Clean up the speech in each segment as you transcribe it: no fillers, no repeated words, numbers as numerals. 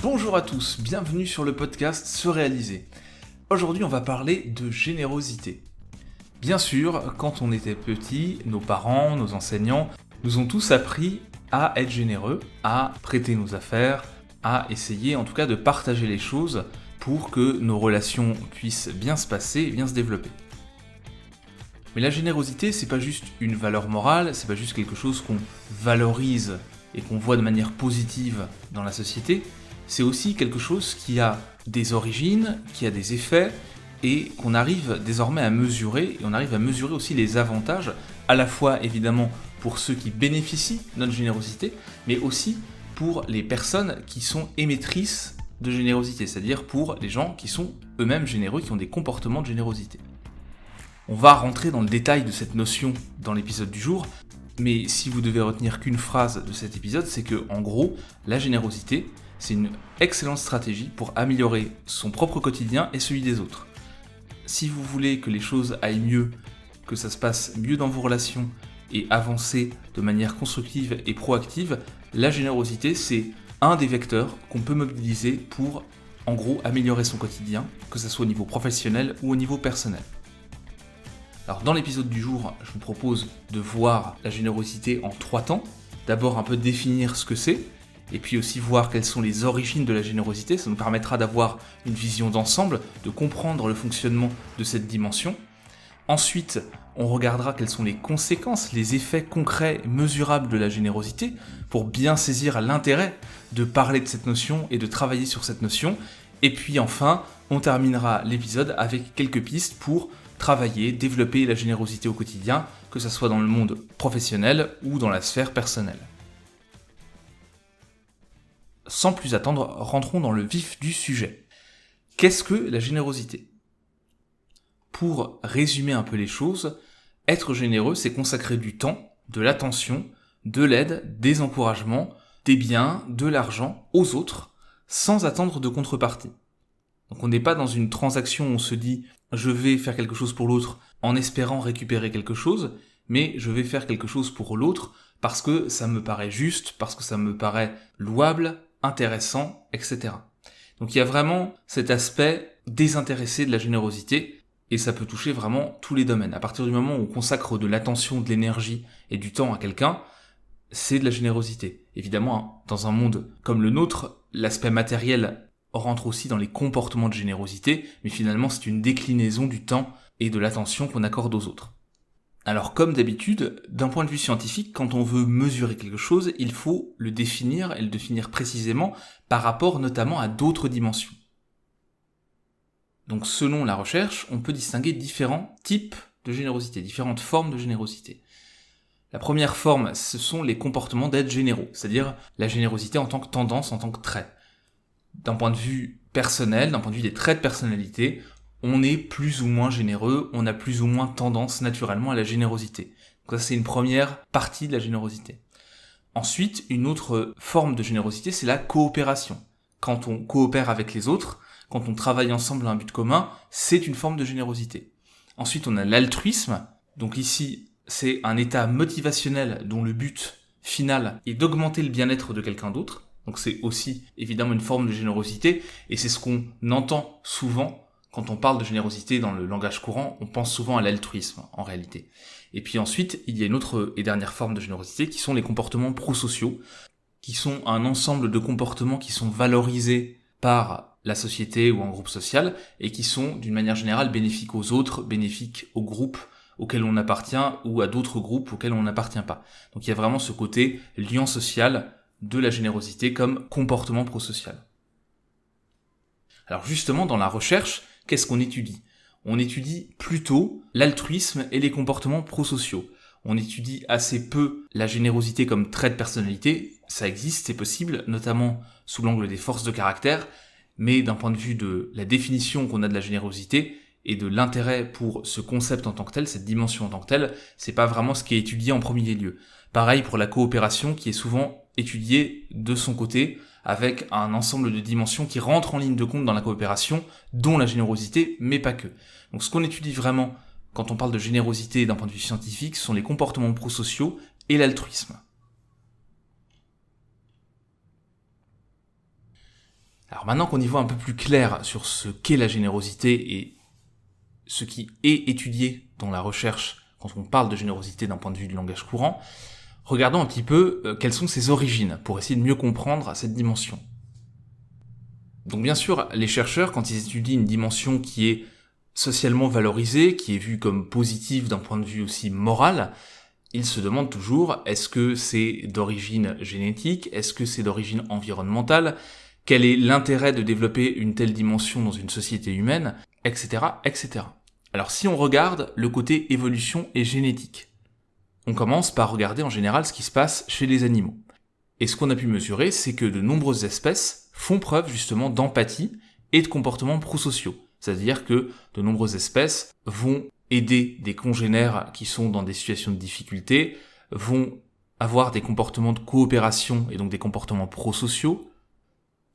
Bonjour à tous, bienvenue sur le podcast Se Réaliser. Aujourd'hui on va parler de générosité. Bien sûr, quand on était petit, nos parents, nos enseignants nous ont tous appris à être généreux, à prêter nos affaires, à essayer en tout cas de partager les choses pour que nos relations puissent bien se passer et bien se développer. Mais la générosité, c'est pas juste une valeur morale, c'est pas juste quelque chose qu'on valorise et qu'on voit de manière positive dans la société, c'est aussi quelque chose qui a des origines, qui a des effets, et qu'on arrive désormais à mesurer, et on arrive à mesurer aussi les avantages, à la fois évidemment pour ceux qui bénéficient de notre générosité, mais aussi pour les personnes qui sont émettrices de générosité, c'est-à-dire pour les gens qui sont eux-mêmes généreux, qui ont des comportements de générosité. On va rentrer dans le détail de cette notion dans l'épisode du jour, mais si vous devez retenir qu'une phrase de cet épisode, c'est que, en gros, la générosité, c'est une excellente stratégie pour améliorer son propre quotidien et celui des autres. Si vous voulez que les choses aillent mieux, que ça se passe mieux dans vos relations et avancer de manière constructive et proactive, la générosité, c'est un des vecteurs qu'on peut mobiliser pour, en gros, améliorer son quotidien, que ce soit au niveau professionnel ou au niveau personnel. Alors dans l'épisode du jour, je vous propose de voir la générosité en 3 temps. D'abord un peu définir ce que c'est, et puis aussi voir quelles sont les origines de la générosité. Ça nous permettra d'avoir une vision d'ensemble, de comprendre le fonctionnement de cette dimension. Ensuite, on regardera quelles sont les conséquences, les effets concrets, mesurables de la générosité, pour bien saisir l'intérêt de parler de cette notion et de travailler sur cette notion. Et puis enfin, on terminera l'épisode avec quelques pistes pour travailler, développer la générosité au quotidien, que ce soit dans le monde professionnel ou dans la sphère personnelle. Sans plus attendre, rentrons dans le vif du sujet. Qu'est-ce que la générosité ? Pour résumer un peu les choses, être généreux, c'est consacrer du temps, de l'attention, de l'aide, des encouragements, des biens, de l'argent aux autres, sans attendre de contrepartie. Donc on n'est pas dans une transaction où on se dit « je vais faire quelque chose pour l'autre en espérant récupérer quelque chose », mais je vais faire quelque chose pour l'autre parce que ça me paraît juste, parce que ça me paraît louable, intéressant, etc. Donc il y a vraiment cet aspect désintéressé de la générosité, et ça peut toucher vraiment tous les domaines. À partir du moment où on consacre de l'attention, de l'énergie et du temps à quelqu'un, c'est de la générosité. Évidemment, dans un monde comme le nôtre, l'aspect matériel rentre aussi dans les comportements de générosité, mais finalement c'est une déclinaison du temps et de l'attention qu'on accorde aux autres. Alors comme d'habitude, d'un point de vue scientifique, quand on veut mesurer quelque chose, il faut le définir, et le définir précisément par rapport notamment à d'autres dimensions. Donc selon la recherche, on peut distinguer différents types de générosité, différentes formes de générosité. La première forme, ce sont les comportements d'être généraux, c'est-à-dire la générosité en tant que tendance, en tant que trait. D'un point de vue personnel, d'un point de vue des traits de personnalité, on est plus ou moins généreux, on a plus ou moins tendance naturellement à la générosité. Donc ça, c'est une première partie de la générosité. Ensuite, une autre forme de générosité, c'est la coopération. Quand on coopère avec les autres, quand on travaille ensemble à un but commun, c'est une forme de générosité. Ensuite, on a l'altruisme. Donc ici, c'est un état motivationnel dont le but final est d'augmenter le bien-être de quelqu'un d'autre. Donc c'est aussi évidemment une forme de générosité, et c'est ce qu'on entend souvent quand on parle de générosité dans le langage courant, on pense souvent à l'altruisme en réalité. Et puis ensuite, il y a une autre et dernière forme de générosité qui sont les comportements prosociaux, qui sont un ensemble de comportements qui sont valorisés par la société ou un groupe social, et qui sont d'une manière générale bénéfiques aux autres, bénéfiques au groupe auquel on appartient, ou à d'autres groupes auxquels on n'appartient pas. Donc il y a vraiment ce côté lien social de la générosité comme comportement prosocial. Alors justement, dans la recherche, qu'est-ce qu'on étudie ? On étudie plutôt l'altruisme et les comportements prosociaux. On étudie assez peu la générosité comme trait de personnalité. Ça existe, c'est possible, notamment sous l'angle des forces de caractère, mais d'un point de vue de la définition qu'on a de la générosité et de l'intérêt pour ce concept en tant que tel, cette dimension en tant que telle, c'est pas vraiment ce qui est étudié en premier lieu. Pareil pour la coopération qui est souvent étudiée de son côté, avec un ensemble de dimensions qui rentrent en ligne de compte dans la coopération, dont la générosité, mais pas que. Donc ce qu'on étudie vraiment quand on parle de générosité d'un point de vue scientifique, ce sont les comportements prosociaux et l'altruisme. Alors maintenant qu'on y voit un peu plus clair sur ce qu'est la générosité et ce qui est étudié dans la recherche quand on parle de générosité d'un point de vue du langage courant, regardons un petit peu quelles sont ses origines pour essayer de mieux comprendre cette dimension. Donc bien sûr, les chercheurs, quand ils étudient une dimension qui est socialement valorisée, qui est vue comme positive d'un point de vue aussi moral, ils se demandent toujours, est-ce que c'est d'origine génétique, est-ce que c'est d'origine environnementale, quel est l'intérêt de développer une telle dimension dans une société humaine, etc., etc. Alors si on regarde le côté évolution et génétique, on commence par regarder en général ce qui se passe chez les animaux. Et ce qu'on a pu mesurer, c'est que de nombreuses espèces font preuve justement d'empathie et de comportements prosociaux. C'est-à-dire que de nombreuses espèces vont aider des congénères qui sont dans des situations de difficulté, vont avoir des comportements de coopération et donc des comportements prosociaux.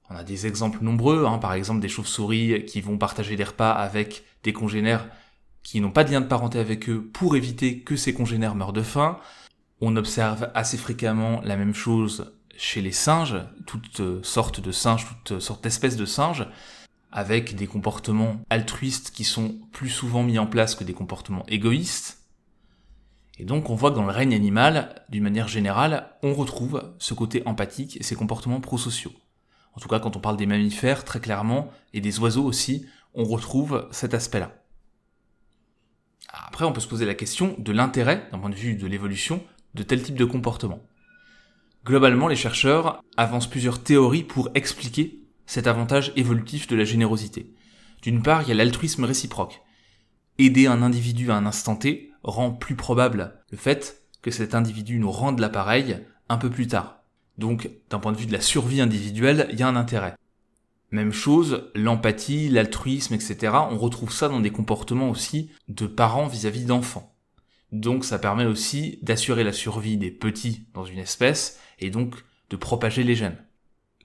On a des exemples nombreux, par exemple des chauves-souris qui vont partager des repas avec des congénères qui n'ont pas de lien de parenté avec eux pour éviter que ces congénères meurent de faim. On observe assez fréquemment la même chose chez les singes, toutes sortes de singes, toutes sortes d'espèces de singes, avec des comportements altruistes qui sont plus souvent mis en place que des comportements égoïstes. Et donc on voit que dans le règne animal, d'une manière générale, on retrouve ce côté empathique et ces comportements prosociaux. En tout cas, quand on parle des mammifères, très clairement, et des oiseaux aussi, on retrouve cet aspect-là. Après, on peut se poser la question de l'intérêt, d'un point de vue de l'évolution, de tel type de comportement. Globalement, les chercheurs avancent plusieurs théories pour expliquer cet avantage évolutif de la générosité. D'une part, il y a l'altruisme réciproque. Aider un individu à un instant T rend plus probable le fait que cet individu nous rende l'appareil un peu plus tard. Donc, d'un point de vue de la survie individuelle, il y a un intérêt. Même chose, l'empathie, l'altruisme, etc. On retrouve ça dans des comportements aussi de parents vis-à-vis d'enfants. Donc ça permet aussi d'assurer la survie des petits dans une espèce et donc de propager les gènes.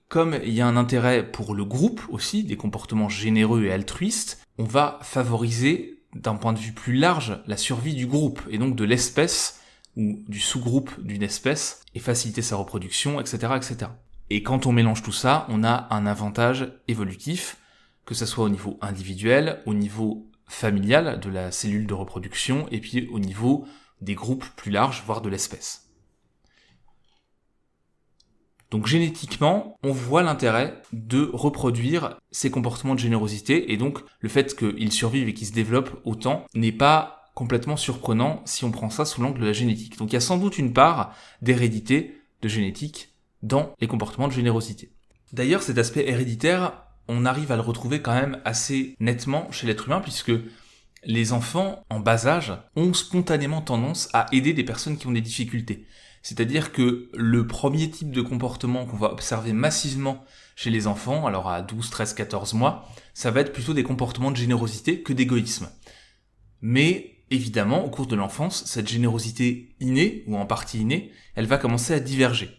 Comme il y a un intérêt pour le groupe aussi, des comportements généreux et altruistes, on va favoriser d'un point de vue plus large la survie du groupe et donc de l'espèce ou du sous-groupe d'une espèce et faciliter sa reproduction, etc., etc. Et quand on mélange tout ça, on a un avantage évolutif, que ce soit au niveau individuel, au niveau familial de la cellule de reproduction, et puis au niveau des groupes plus larges, voire de l'espèce. Donc génétiquement, on voit l'intérêt de reproduire ces comportements de générosité, et donc le fait qu'ils survivent et qu'ils se développent autant n'est pas complètement surprenant si on prend ça sous l'angle de la génétique. Donc il y a sans doute une part d'hérédité, de génétique, dans les comportements de générosité. D'ailleurs, cet aspect héréditaire, on arrive à le retrouver quand même assez nettement chez l'être humain, puisque les enfants, en bas âge, ont spontanément tendance à aider des personnes qui ont des difficultés. C'est-à-dire que le premier type de comportement qu'on va observer massivement chez les enfants, alors à 12, 13, 14 mois, ça va être plutôt des comportements de générosité que d'égoïsme. Mais évidemment, au cours de l'enfance, cette générosité innée, ou en partie innée, elle va commencer à diverger.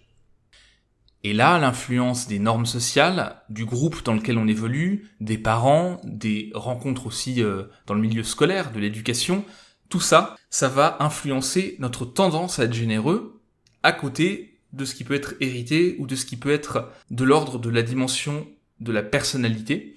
Et là, l'influence des normes sociales, du groupe dans lequel on évolue, des parents, des rencontres aussi dans le milieu scolaire, de l'éducation, tout ça, ça va influencer notre tendance à être généreux à côté de ce qui peut être hérité ou de ce qui peut être de l'ordre de la dimension de la personnalité.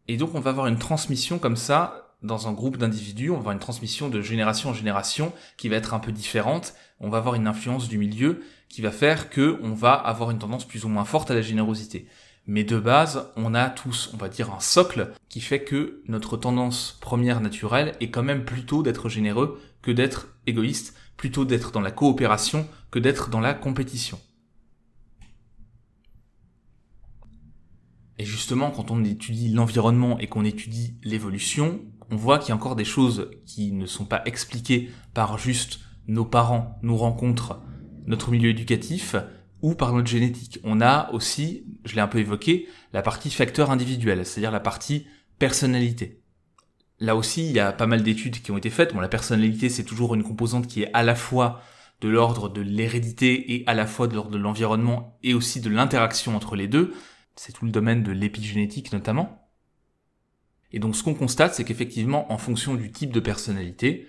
Et donc on va avoir une transmission comme ça dans un groupe d'individus, on va avoir une transmission de génération en génération qui va être un peu différente, on va avoir une influence du milieu qui va faire que on va avoir une tendance plus ou moins forte à la générosité. Mais de base, on a tous, on va dire, un socle qui fait que notre tendance première naturelle est quand même plutôt d'être généreux que d'être égoïste, plutôt d'être dans la coopération que d'être dans la compétition. Et justement, quand on étudie l'environnement et qu'on étudie l'évolution, on voit qu'il y a encore des choses qui ne sont pas expliquées par juste nos parents, nos rencontres, notre milieu éducatif ou par notre génétique. On a aussi, je l'ai un peu évoqué, la partie facteur individuel, c'est-à-dire la partie personnalité. Là aussi, il y a pas mal d'études qui ont été faites. Bon, la personnalité, c'est toujours une composante qui est à la fois de l'ordre de l'hérédité et à la fois de l'ordre de l'environnement et aussi de l'interaction entre les deux. C'est tout le domaine de l'épigénétique notamment. Et donc ce qu'on constate, c'est qu'effectivement, en fonction du type de personnalité,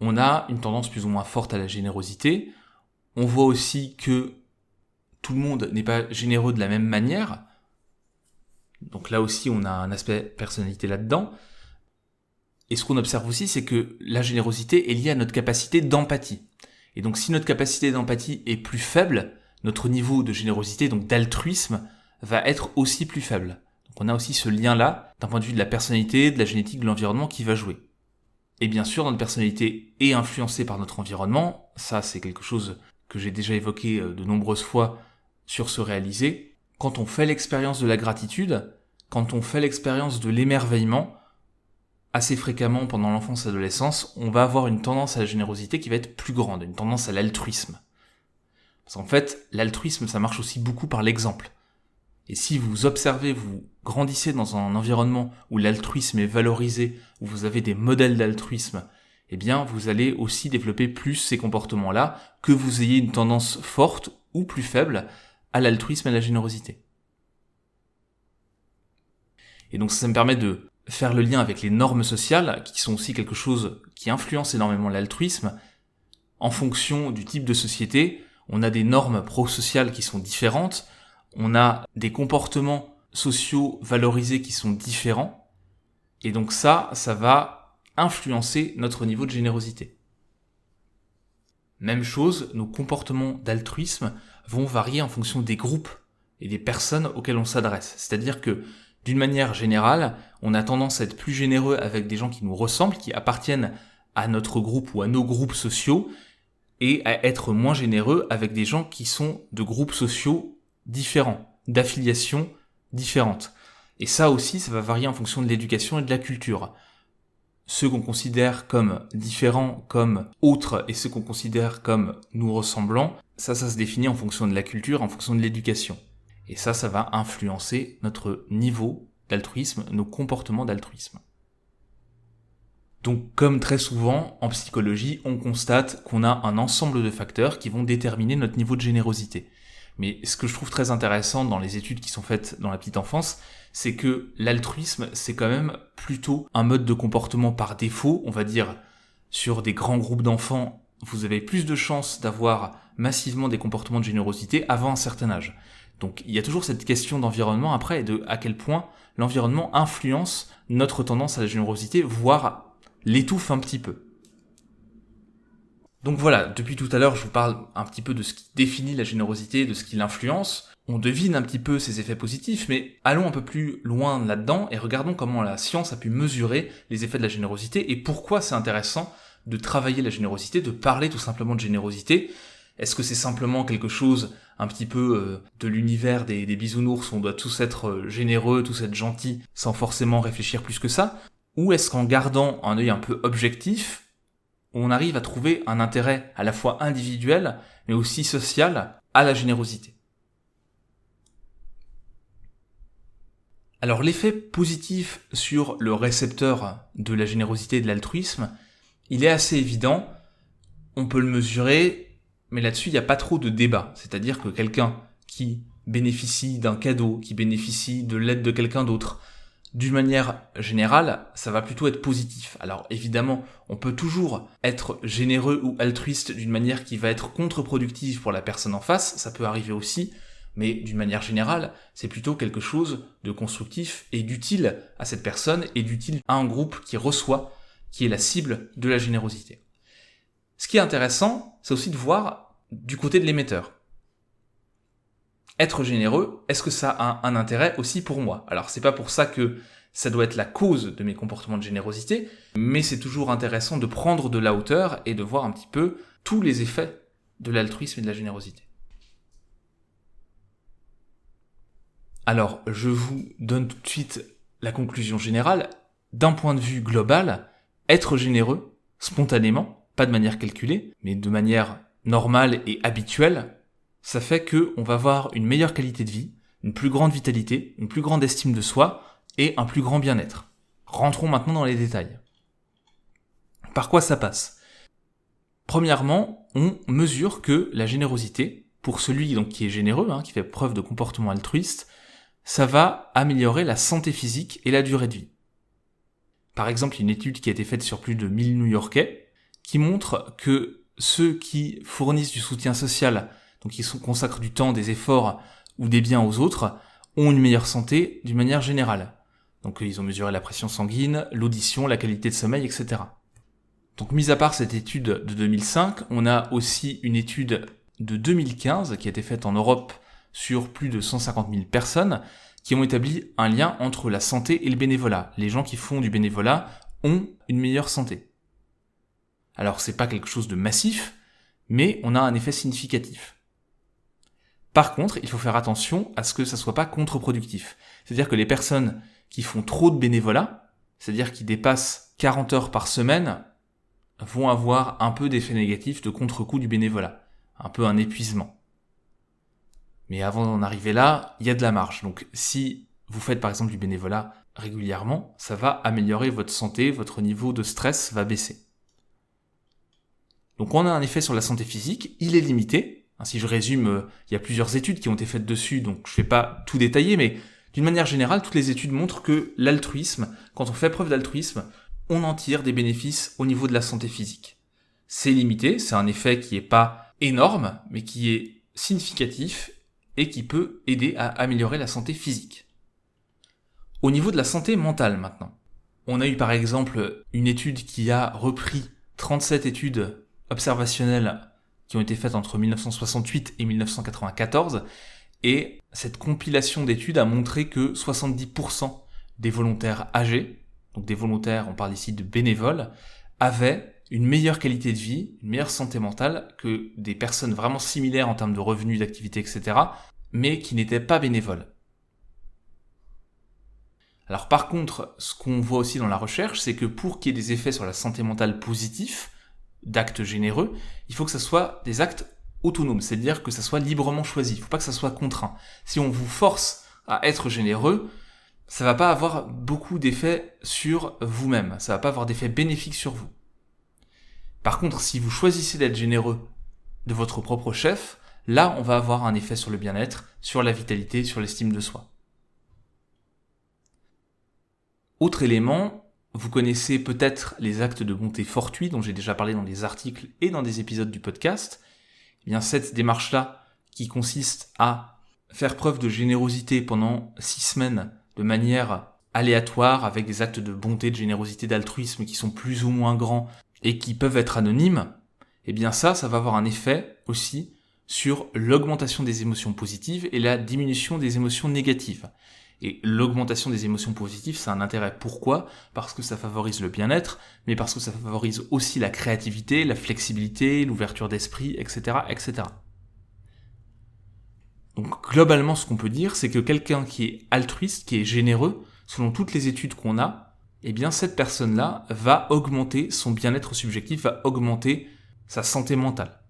on a une tendance plus ou moins forte à la générosité. On voit aussi que tout le monde n'est pas généreux de la même manière. Donc là aussi, on a un aspect personnalité là-dedans. Et ce qu'on observe aussi, c'est que la générosité est liée à notre capacité d'empathie. Et donc si notre capacité d'empathie est plus faible, notre niveau de générosité, donc d'altruisme, va être aussi plus faible. Donc on a aussi ce lien-là, d'un point de vue de la personnalité, de la génétique, de l'environnement qui va jouer. Et bien sûr, notre personnalité est influencée par notre environnement. Ça, c'est quelque chose que j'ai déjà évoqué de nombreuses fois sur Se Réaliser. Quand on fait l'expérience de la gratitude, quand on fait l'expérience de l'émerveillement, assez fréquemment pendant l'enfance et l'adolescence, on va avoir une tendance à la générosité qui va être plus grande, une tendance à l'altruisme. Parce qu'en fait, l'altruisme, ça marche aussi beaucoup par l'exemple. Et si vous observez, vous grandissez dans un environnement où l'altruisme est valorisé, où vous avez des modèles d'altruisme, eh bien, vous allez aussi développer plus ces comportements-là, que vous ayez une tendance forte ou plus faible à l'altruisme et à la générosité. Et donc ça me permet de faire le lien avec les normes sociales, qui sont aussi quelque chose qui influence énormément l'altruisme. En fonction du type de société, on a des normes pro-sociales qui sont différentes, on a des comportements sociaux valorisés qui sont différents, et donc ça va influencer notre niveau de générosité. Même chose, nos comportements d'altruisme vont varier en fonction des groupes et des personnes auxquelles on s'adresse. C'est-à-dire que, d'une manière générale, on a tendance à être plus généreux avec des gens qui nous ressemblent, qui appartiennent à notre groupe ou à nos groupes sociaux, et à être moins généreux avec des gens qui sont de groupes sociaux différents, d'affiliations différentes. Et ça aussi, ça va varier en fonction de l'éducation et de la culture. Ceux qu'on considère comme différents, comme autres, et ceux qu'on considère comme nous ressemblant, ça se définit en fonction de la culture, en fonction de l'éducation. Et ça va influencer notre niveau d'altruisme, nos comportements d'altruisme. Donc, comme très souvent, en psychologie, on constate qu'on a un ensemble de facteurs qui vont déterminer notre niveau de générosité. Mais ce que je trouve très intéressant dans les études qui sont faites dans la petite enfance, c'est que l'altruisme, c'est quand même plutôt un mode de comportement par défaut. On va dire, sur des grands groupes d'enfants, vous avez plus de chances d'avoir massivement des comportements de générosité avant un certain âge. Donc il y a toujours cette question d'environnement après et de à quel point l'environnement influence notre tendance à la générosité, voire l'étouffe un petit peu. Donc voilà, depuis tout à l'heure, je vous parle un petit peu de ce qui définit la générosité, de ce qui l'influence. On devine un petit peu ses effets positifs, mais allons un peu plus loin là-dedans et regardons comment la science a pu mesurer les effets de la générosité et pourquoi c'est intéressant de travailler la générosité, de parler tout simplement de générosité. Est-ce que c'est simplement quelque chose un petit peu de l'univers des bisounours où on doit tous être généreux, tous être gentils, sans forcément réfléchir plus que ça? Ou est-ce qu'en gardant un œil un peu objectif, on arrive à trouver un intérêt à la fois individuel, mais aussi social, à la générosité? Alors l'effet positif sur le récepteur de la générosité et de l'altruisme, il est assez évident, on peut le mesurer, mais là-dessus il n'y a pas trop de débat. C'est-à-dire que quelqu'un qui bénéficie d'un cadeau, qui bénéficie de l'aide de quelqu'un d'autre, d'une manière générale, ça va plutôt être positif. Alors évidemment, on peut toujours être généreux ou altruiste d'une manière qui va être contre-productive pour la personne en face, ça peut arriver aussi, mais d'une manière générale, c'est plutôt quelque chose de constructif et d'utile à cette personne et d'utile à un groupe qui reçoit, qui est la cible de la générosité. Ce qui est intéressant, c'est aussi de voir du côté de l'émetteur. Être généreux, est-ce que ça a un intérêt aussi pour moi? Alors c'est pas pour ça que ça doit être la cause de mes comportements de générosité, mais c'est toujours intéressant de prendre de la hauteur et de voir un petit peu tous les effets de l'altruisme et de la générosité. Alors, je vous donne tout de suite la conclusion générale. D'un point de vue global, être généreux, spontanément, pas de manière calculée, mais de manière normale et habituelle, ça fait que on va avoir une meilleure qualité de vie, une plus grande vitalité, une plus grande estime de soi et un plus grand bien-être. Rentrons maintenant dans les détails. Par quoi ça passe? Premièrement, on mesure que la générosité, pour celui donc qui est généreux, qui fait preuve de comportement altruiste, ça va améliorer la santé physique et la durée de vie. Par exemple, il y a une étude qui a été faite sur plus de 1000 New-Yorkais qui montre que ceux qui fournissent du soutien social, donc qui consacrent du temps, des efforts ou des biens aux autres, ont une meilleure santé d'une manière générale. Donc ils ont mesuré la pression sanguine, l'audition, la qualité de sommeil, etc. Donc mis à part cette étude de 2005, on a aussi une étude de 2015 qui a été faite en Europe sur plus de 150 000 personnes qui ont établi un lien entre la santé et le bénévolat. Les gens qui font du bénévolat ont une meilleure santé. Alors c'est pas quelque chose de massif, mais on a un effet significatif. Par contre, il faut faire attention à ce que ça soit pas contre-productif. C'est-à-dire que les personnes qui font trop de bénévolat, c'est-à-dire qui dépassent 40 heures par semaine, vont avoir un peu d'effet négatif de contre-coup du bénévolat. Un peu un épuisement. Mais avant d'en arriver là, il y a de la marge. Donc si vous faites par exemple du bénévolat régulièrement, ça va améliorer votre santé, votre niveau de stress va baisser. Donc on a un effet sur la santé physique, il est limité. Si je résume, il y a plusieurs études qui ont été faites dessus, donc je ne vais pas tout détailler, mais d'une manière générale, toutes les études montrent que l'altruisme, quand on fait preuve d'altruisme, on en tire des bénéfices au niveau de la santé physique. C'est limité, c'est un effet qui n'est pas énorme, mais qui est significatif et qui peut aider à améliorer la santé physique. Au niveau de la santé mentale maintenant, on a eu par exemple une étude qui a repris 37 études observationnelles qui ont été faites entre 1968 et 1994, et cette compilation d'études a montré que 70% des volontaires âgés, donc des volontaires, on parle ici de bénévoles, avaient une meilleure qualité de vie, une meilleure santé mentale que des personnes vraiment similaires en termes de revenus, d'activité, etc., mais qui n'étaient pas bénévoles. Alors par contre, ce qu'on voit aussi dans la recherche, c'est que pour qu'il y ait des effets sur la santé mentale positifs, d'actes généreux, il faut que ça soit des actes autonomes, c'est-à-dire que ça soit librement choisi, il ne faut pas que ça soit contraint. Si on vous force à être généreux, ça va pas avoir beaucoup d'effets sur vous-même, ça va pas avoir d'effet bénéfique sur vous. Par contre, si vous choisissez d'être généreux de votre propre chef, là on va avoir un effet sur le bien-être, sur la vitalité, sur l'estime de soi. Autre élément, vous connaissez peut-être les actes de bonté fortuits dont j'ai déjà parlé dans des articles et dans des épisodes du podcast. Eh bien, cette démarche-là, qui consiste à faire preuve de générosité pendant 6 semaines de manière aléatoire, avec des actes de bonté, de générosité, d'altruisme qui sont plus ou moins grands et qui peuvent être anonymes, eh bien ça va avoir un effet aussi sur l'augmentation des émotions positives et la diminution des émotions négatives. Et l'augmentation des émotions positives, c'est un intérêt. Pourquoi ? Parce que ça favorise le bien-être, mais parce que ça favorise aussi la créativité, la flexibilité, l'ouverture d'esprit, etc., etc. Donc globalement, ce qu'on peut dire, c'est que quelqu'un qui est altruiste, qui est généreux, selon toutes les études qu'on a, eh bien cette personne-là va augmenter son bien-être subjectif, va augmenter sa santé mentale.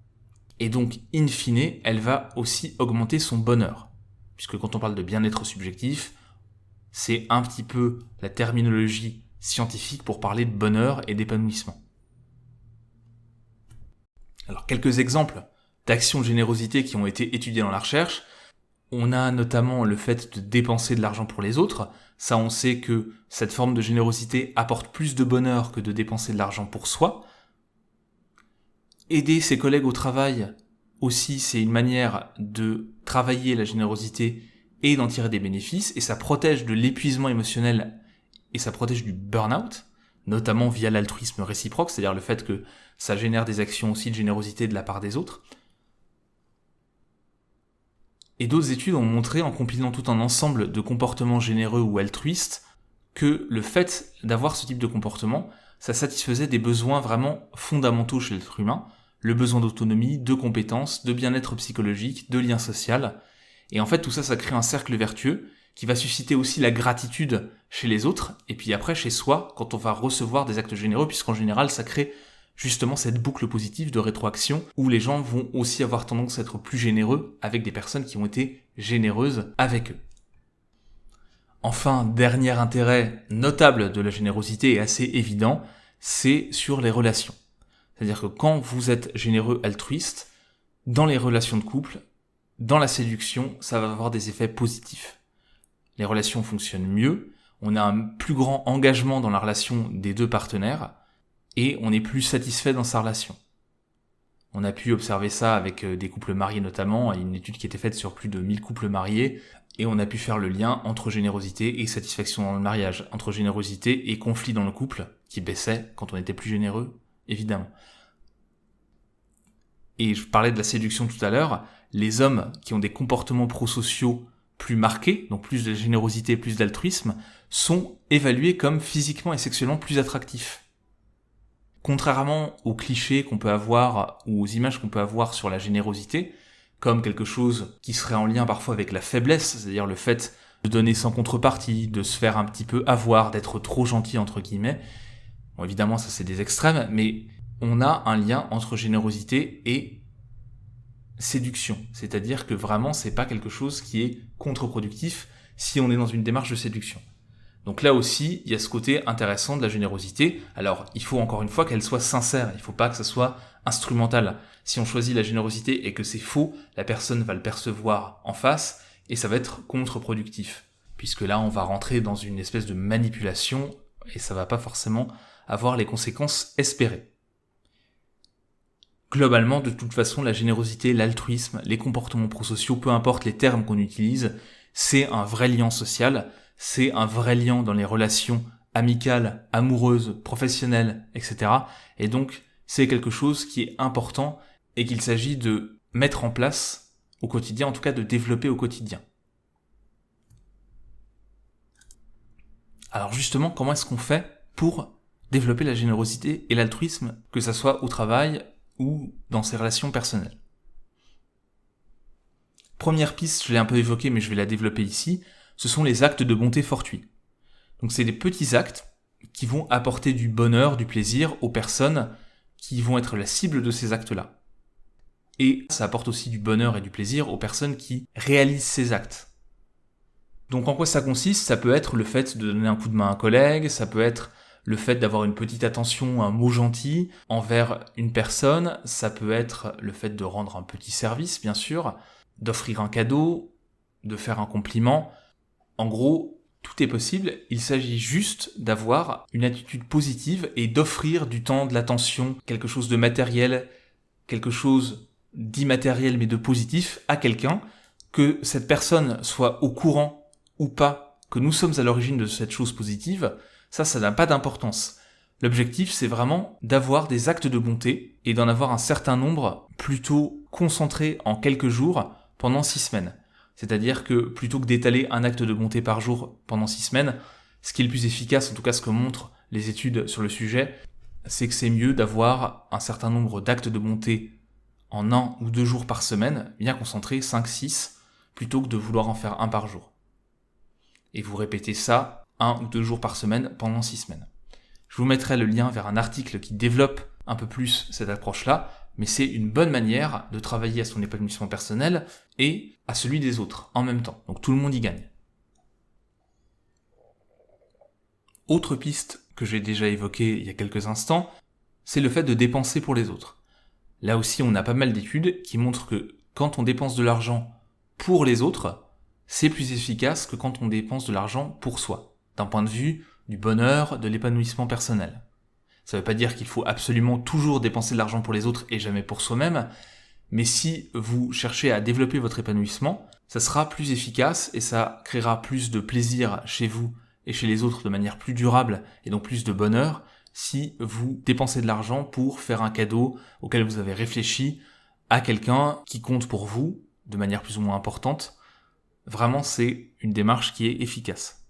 Et donc, in fine, elle va aussi augmenter son bonheur. Puisque quand on parle de bien-être subjectif, c'est un petit peu la terminologie scientifique pour parler de bonheur et d'épanouissement. Alors, quelques exemples d'actions de générosité qui ont été étudiées dans la recherche. On a notamment le fait de dépenser de l'argent pour les autres. Ça, on sait que cette forme de générosité apporte plus de bonheur que de dépenser de l'argent pour soi. Aider ses collègues au travail aussi, c'est une manière de travailler la générosité et d'en tirer des bénéfices, et ça protège de l'épuisement émotionnel et ça protège du burn-out, notamment via l'altruisme réciproque, c'est-à-dire le fait que ça génère des actions aussi de générosité de la part des autres. Et d'autres études ont montré, en compilant tout un ensemble de comportements généreux ou altruistes, que le fait d'avoir ce type de comportement, ça satisfaisait des besoins vraiment fondamentaux chez l'être humain, le besoin d'autonomie, de compétences, de bien-être psychologique, de lien social. Et en fait, tout ça, ça crée un cercle vertueux qui va susciter aussi la gratitude chez les autres, et puis après chez soi, quand on va recevoir des actes généreux, puisqu'en général, ça crée justement cette boucle positive de rétroaction, où les gens vont aussi avoir tendance à être plus généreux avec des personnes qui ont été généreuses avec eux. Enfin, dernier intérêt notable de la générosité et assez évident, c'est sur les relations. C'est-à-dire que quand vous êtes généreux altruiste, dans les relations de couple, dans la séduction, ça va avoir des effets positifs. Les relations fonctionnent mieux, on a un plus grand engagement dans la relation des deux partenaires, et on est plus satisfait dans sa relation. On a pu observer ça avec des couples mariés notamment, une étude qui était faite sur plus de 1000 couples mariés, et on a pu faire le lien entre générosité et satisfaction dans le mariage, entre générosité et conflit dans le couple, qui baissait quand on était plus généreux, évidemment. Et je parlais de la séduction tout à l'heure, les hommes qui ont des comportements prosociaux plus marqués, donc plus de générosité, plus d'altruisme, sont évalués comme physiquement et sexuellement plus attractifs. Contrairement aux clichés qu'on peut avoir ou aux images qu'on peut avoir sur la générosité, comme quelque chose qui serait en lien parfois avec la faiblesse, c'est-à-dire le fait de donner sans contrepartie, de se faire un petit peu avoir, d'être trop gentil entre guillemets. Bon, évidemment, ça c'est des extrêmes, mais on a un lien entre générosité et séduction. C'est-à-dire que vraiment, c'est pas quelque chose qui est contre-productif si on est dans une démarche de séduction. Donc là aussi, il y a ce côté intéressant de la générosité. Alors, il faut encore une fois qu'elle soit sincère. Il faut pas que ça soit instrumental. Si on choisit la générosité et que c'est faux, la personne va le percevoir en face et ça va être contre-productif. Puisque là, on va rentrer dans une espèce de manipulation et ça va pas forcément avoir les conséquences espérées. Globalement, de toute façon, la générosité, l'altruisme, les comportements prosociaux, peu importe les termes qu'on utilise, c'est un vrai lien social, c'est un vrai lien dans les relations amicales, amoureuses, professionnelles, etc. Et donc, c'est quelque chose qui est important et qu'il s'agit de mettre en place au quotidien, en tout cas de développer au quotidien. Alors justement, comment est-ce qu'on fait pour développer la générosité et l'altruisme, que ça soit au travail ou dans ses relations personnelles? Première piste, je l'ai un peu évoquée, mais je vais la développer ici, ce sont les actes de bonté fortuits. Donc c'est des petits actes qui vont apporter du bonheur, du plaisir aux personnes qui vont être la cible de ces actes-là. Et ça apporte aussi du bonheur et du plaisir aux personnes qui réalisent ces actes. Donc en quoi ça consiste? Ça peut être le fait de donner un coup de main à un collègue, ça peut être le fait d'avoir une petite attention, un mot gentil envers une personne, ça peut être le fait de rendre un petit service, bien sûr, d'offrir un cadeau, de faire un compliment. En gros, tout est possible, il s'agit juste d'avoir une attitude positive et d'offrir du temps, de l'attention, quelque chose de matériel, quelque chose d'immatériel mais de positif à quelqu'un, que cette personne soit au courant ou pas que nous sommes à l'origine de cette chose positive, ça n'a pas d'importance. L'objectif, c'est vraiment d'avoir des actes de bonté et d'en avoir un certain nombre plutôt concentrés en quelques jours pendant 6 semaines. C'est-à-dire que plutôt que d'étaler un acte de bonté par jour pendant 6 semaines, ce qui est le plus efficace, en tout cas ce que montrent les études sur le sujet, c'est que c'est mieux d'avoir un certain nombre d'actes de bonté en 1 ou 2 jours par semaine, bien concentrés, 5, 6, plutôt que de vouloir en faire un par jour. Et vous répétez ça 1 ou 2 jours par semaine pendant 6 semaines. Je vous mettrai le lien vers un article qui développe un peu plus cette approche-là, mais c'est une bonne manière de travailler à son épanouissement personnel et à celui des autres en même temps. Donc tout le monde y gagne. Autre piste que j'ai déjà évoquée il y a quelques instants, c'est le fait de dépenser pour les autres. Là aussi, on a pas mal d'études qui montrent que quand on dépense de l'argent pour les autres, c'est plus efficace que quand on dépense de l'argent pour soi, d'un point de vue du bonheur, de l'épanouissement personnel. Ça veut pas dire qu'il faut absolument toujours dépenser de l'argent pour les autres et jamais pour soi-même, mais si vous cherchez à développer votre épanouissement, ça sera plus efficace et ça créera plus de plaisir chez vous et chez les autres de manière plus durable et donc plus de bonheur si vous dépensez de l'argent pour faire un cadeau auquel vous avez réfléchi à quelqu'un qui compte pour vous de manière plus ou moins importante. Vraiment, c'est une démarche qui est efficace.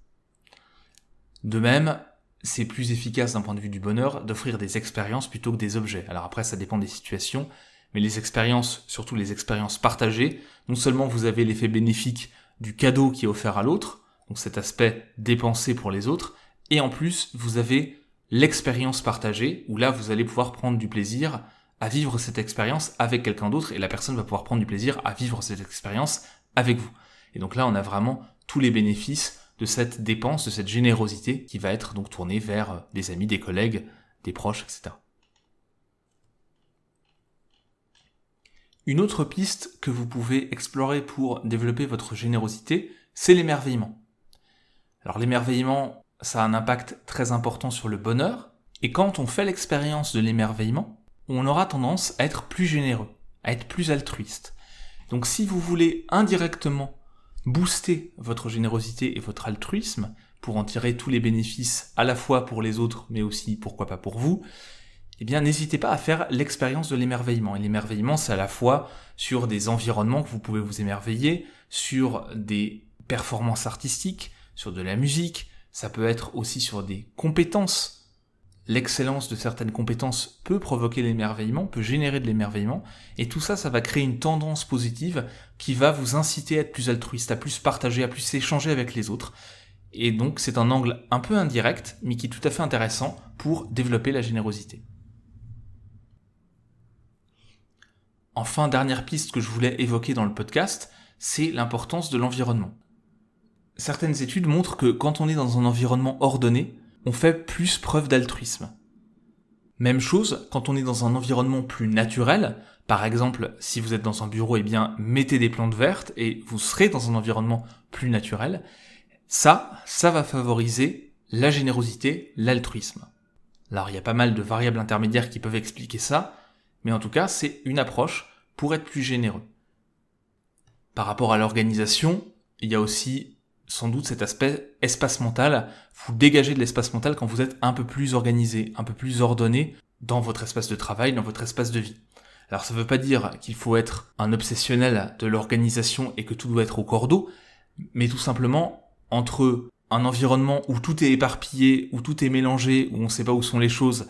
De même, c'est plus efficace d'un point de vue du bonheur d'offrir des expériences plutôt que des objets. Alors après, ça dépend des situations, mais les expériences, surtout les expériences partagées, non seulement vous avez l'effet bénéfique du cadeau qui est offert à l'autre, donc cet aspect dépensé pour les autres, et en plus, vous avez l'expérience partagée, où là, vous allez pouvoir prendre du plaisir à vivre cette expérience avec quelqu'un d'autre, et la personne va pouvoir prendre du plaisir à vivre cette expérience avec vous. Et donc là, on a vraiment tous les bénéfices de cette dépense, de cette générosité qui va être donc tournée vers des amis, des collègues, des proches, etc. Une autre piste que vous pouvez explorer pour développer votre générosité, c'est l'émerveillement. Alors l'émerveillement, ça a un impact très important sur le bonheur, et quand on fait l'expérience de l'émerveillement, on aura tendance à être plus généreux, à être plus altruiste. Donc si vous voulez indirectement booster votre générosité et votre altruisme, pour en tirer tous les bénéfices à la fois pour les autres, mais aussi, pourquoi pas pour vous, eh bien n'hésitez pas à faire l'expérience de l'émerveillement. Et l'émerveillement, c'est à la fois sur des environnements que vous pouvez vous émerveiller, sur des performances artistiques, sur de la musique, ça peut être aussi sur des compétences. L'excellence de certaines compétences peut provoquer l'émerveillement, peut générer de l'émerveillement, et tout ça, ça va créer une tendance positive qui va vous inciter à être plus altruiste, à plus partager, à plus échanger avec les autres. Et donc c'est un angle un peu indirect, mais qui est tout à fait intéressant pour développer la générosité. Enfin, dernière piste que je voulais évoquer dans le podcast, c'est l'importance de l'environnement. Certaines études montrent que quand on est dans un environnement ordonné, on fait plus preuve d'altruisme. Même chose, quand on est dans un environnement plus naturel, par exemple, si vous êtes dans un bureau, eh bien, mettez des plantes vertes et vous serez dans un environnement plus naturel, ça va favoriser la générosité, l'altruisme. Alors, il y a pas mal de variables intermédiaires qui peuvent expliquer ça, mais en tout cas, c'est une approche pour être plus généreux. Par rapport à l'organisation, il y a aussi sans doute cet aspect espace mental. Vous dégagez de l'espace mental quand vous êtes un peu plus organisé, un peu plus ordonné dans votre espace de travail, dans votre espace de vie. Alors ça ne veut pas dire qu'il faut être un obsessionnel de l'organisation et que tout doit être au cordeau, mais tout simplement entre un environnement où tout est éparpillé, où tout est mélangé, où on ne sait pas où sont les choses,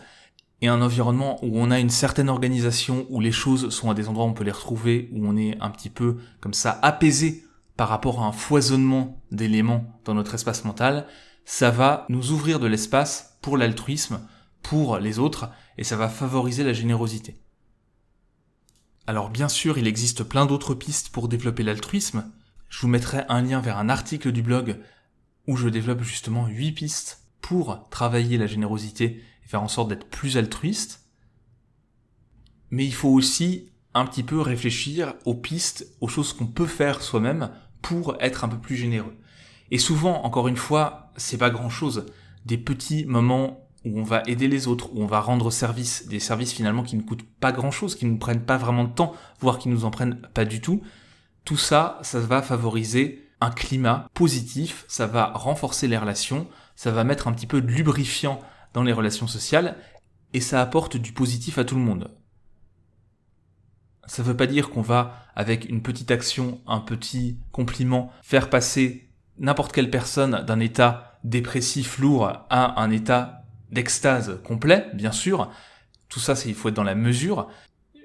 et un environnement où on a une certaine organisation, où les choses sont à des endroits où on peut les retrouver, où on est un petit peu comme ça apaisé par rapport à un foisonnement d'éléments dans notre espace mental, ça va nous ouvrir de l'espace pour l'altruisme, pour les autres, et ça va favoriser la générosité. Alors bien sûr, il existe plein d'autres pistes pour développer l'altruisme. Je vous mettrai un lien vers un article du blog où je développe justement 8 pistes pour travailler la générosité et faire en sorte d'être plus altruiste. Mais il faut aussi un petit peu réfléchir aux pistes, aux choses qu'on peut faire soi-même pour être un peu plus généreux. Et souvent, encore une fois, c'est pas grand-chose. Des petits moments où on va aider les autres, où on va rendre service, des services finalement qui ne coûtent pas grand-chose, qui ne nous prennent pas vraiment de temps, voire qui nous en prennent pas du tout. Tout ça, ça va favoriser un climat positif, ça va renforcer les relations, ça va mettre un petit peu de lubrifiant dans les relations sociales, et ça apporte du positif à tout le monde. Ça veut pas dire qu'on va, avec une petite action, un petit compliment, faire passer n'importe quelle personne d'un état dépressif lourd à un état d'extase complet, bien sûr. Tout ça, il faut être dans la mesure.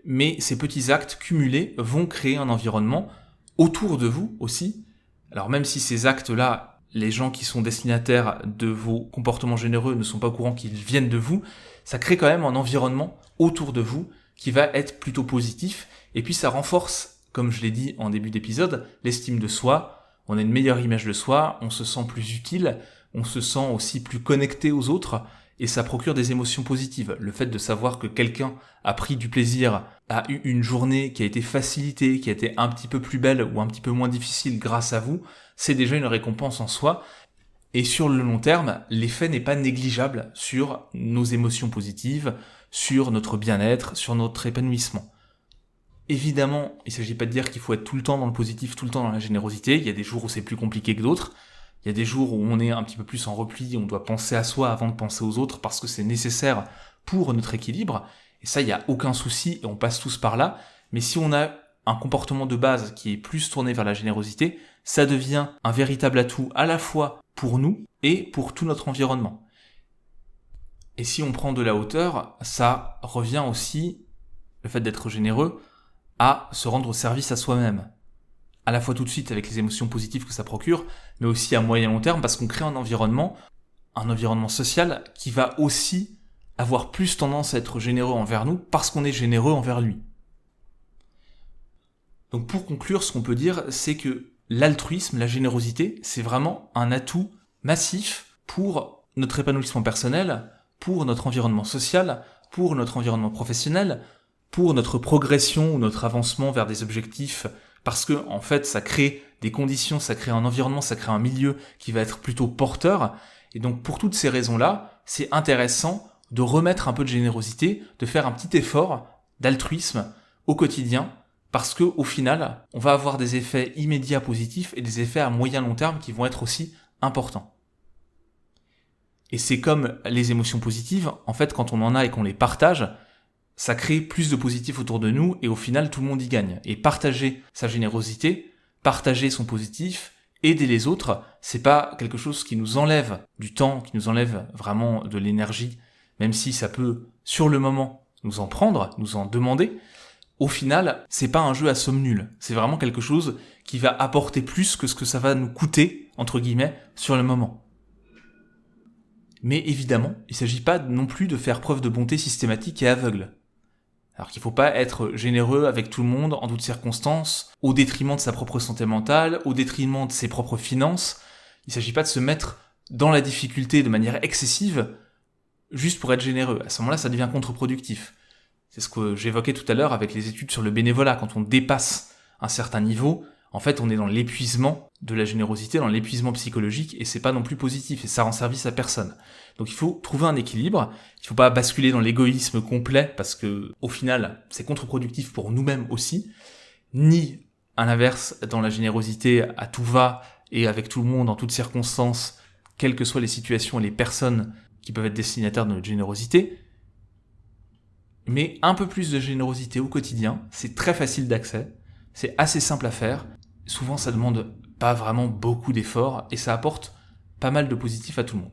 Mais ces petits actes cumulés vont créer un environnement autour de vous aussi. Alors même si ces actes-là, les gens qui sont destinataires de vos comportements généreux ne sont pas au courant qu'ils viennent de vous, ça crée quand même un environnement autour de vous qui va être plutôt positif, et puis ça renforce, comme je l'ai dit en début d'épisode, l'estime de soi, on a une meilleure image de soi, on se sent plus utile, on se sent aussi plus connecté aux autres, et ça procure des émotions positives. Le fait de savoir que quelqu'un a pris du plaisir, a eu une journée qui a été facilitée, qui a été un petit peu plus belle ou un petit peu moins difficile grâce à vous, c'est déjà une récompense en soi, et sur le long terme, l'effet n'est pas négligeable sur nos émotions positives, sur notre bien-être, sur notre épanouissement. Évidemment, il ne s'agit pas de dire qu'il faut être tout le temps dans le positif, tout le temps dans la générosité. Il y a des jours où c'est plus compliqué que d'autres. Il y a des jours où on est un petit peu plus en repli, on doit penser à soi avant de penser aux autres parce que c'est nécessaire pour notre équilibre. Et ça, il n'y a aucun souci et on passe tous par là. Mais si on a un comportement de base qui est plus tourné vers la générosité, ça devient un véritable atout à la fois pour nous et pour tout notre environnement. Et si on prend de la hauteur, ça revient aussi, le fait d'être généreux, à se rendre service à soi-même. À la fois tout de suite avec les émotions positives que ça procure, mais aussi à moyen et long terme parce qu'on crée un environnement social qui va aussi avoir plus tendance à être généreux envers nous parce qu'on est généreux envers lui. Donc pour conclure, ce qu'on peut dire, c'est que l'altruisme, la générosité, c'est vraiment un atout massif pour notre épanouissement personnel, pour notre environnement social, pour notre environnement professionnel, pour notre progression ou notre avancement vers des objectifs, parce que en fait ça crée des conditions, ça crée un environnement, ça crée un milieu qui va être plutôt porteur, et donc pour toutes ces raisons-là, c'est intéressant de remettre un peu de générosité, de faire un petit effort d'altruisme au quotidien, parce que au final, on va avoir des effets immédiats positifs et des effets à moyen long terme qui vont être aussi importants. Et c'est comme les émotions positives, en fait, quand on en a et qu'on les partage, ça crée plus de positifs autour de nous et au final, tout le monde y gagne. Et partager sa générosité, partager son positif, aider les autres, c'est pas quelque chose qui nous enlève du temps, qui nous enlève vraiment de l'énergie, même si ça peut, sur le moment, nous en prendre, nous en demander. Au final, c'est pas un jeu à somme nulle. C'est vraiment quelque chose qui va apporter plus que ce que ça va nous coûter, entre guillemets, sur le moment. Mais évidemment, il s'agit pas non plus de faire preuve de bonté systématique et aveugle. Alors qu'il faut pas être généreux avec tout le monde en toutes circonstances, au détriment de sa propre santé mentale, au détriment de ses propres finances. Il s'agit pas de se mettre dans la difficulté de manière excessive, juste pour être généreux. À ce moment-là, ça devient contre-productif. C'est ce que j'évoquais tout à l'heure avec les études sur le bénévolat. Quand on dépasse un certain niveau, en fait, on est dans l'épuisement de la générosité, dans l'épuisement psychologique, et c'est pas non plus positif, et ça rend service à personne. Donc il faut trouver un équilibre, il faut pas basculer dans l'égoïsme complet, parce que, au final, c'est contre-productif pour nous-mêmes aussi, ni, à l'inverse, dans la générosité à tout va, et avec tout le monde, en toutes circonstances, quelles que soient les situations et les personnes qui peuvent être destinataires de notre générosité, mais un peu plus de générosité au quotidien, c'est très facile d'accès, c'est assez simple à faire, souvent ça demande pas vraiment beaucoup d'efforts, et ça apporte pas mal de positifs à tout le monde.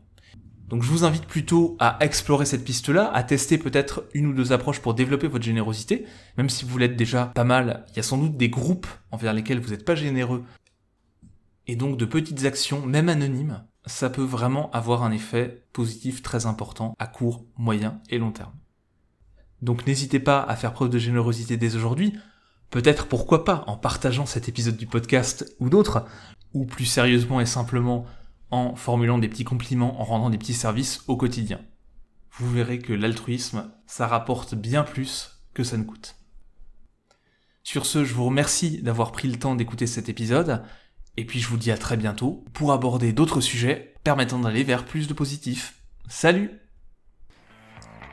Donc je vous invite plutôt à explorer cette piste-là, à tester peut-être une ou deux approches pour développer votre générosité, même si vous l'êtes déjà pas mal, il y a sans doute des groupes envers lesquels vous n'êtes pas généreux, et donc de petites actions, même anonymes, ça peut vraiment avoir un effet positif très important à court, moyen et long terme. Donc n'hésitez pas à faire preuve de générosité dès aujourd'hui, peut-être pourquoi pas en partageant cet épisode du podcast ou d'autres, ou plus sérieusement et simplement en formulant des petits compliments, en rendant des petits services au quotidien. Vous verrez que l'altruisme, ça rapporte bien plus que ça ne coûte. Sur ce, je vous remercie d'avoir pris le temps d'écouter cet épisode, et puis je vous dis à très bientôt pour aborder d'autres sujets permettant d'aller vers plus de positif. Salut!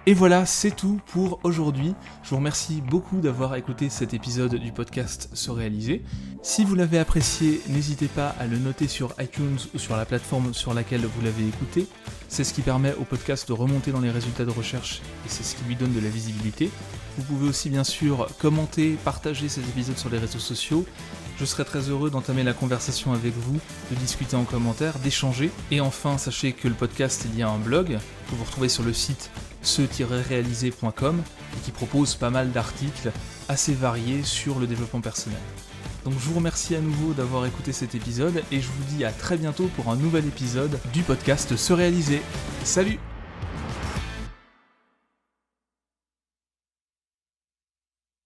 Et voilà, c'est tout pour aujourd'hui. Je vous remercie beaucoup d'avoir écouté cet épisode du podcast Se Réaliser. Si vous l'avez apprécié, n'hésitez pas à le noter sur iTunes ou sur la plateforme sur laquelle vous l'avez écouté. C'est ce qui permet au podcast de remonter dans les résultats de recherche et c'est ce qui lui donne de la visibilité. Vous pouvez aussi bien sûr commenter, partager cet épisode sur les réseaux sociaux. Je serai très heureux d'entamer la conversation avec vous, de discuter en commentaire, d'échanger. Et enfin, sachez que le podcast est lié à un blog que vous retrouvez sur le site se-réaliser.com et qui propose pas mal d'articles assez variés sur le développement personnel. Donc je vous remercie à nouveau d'avoir écouté cet épisode et je vous dis à très bientôt pour un nouvel épisode du podcast Se Réaliser. Salut!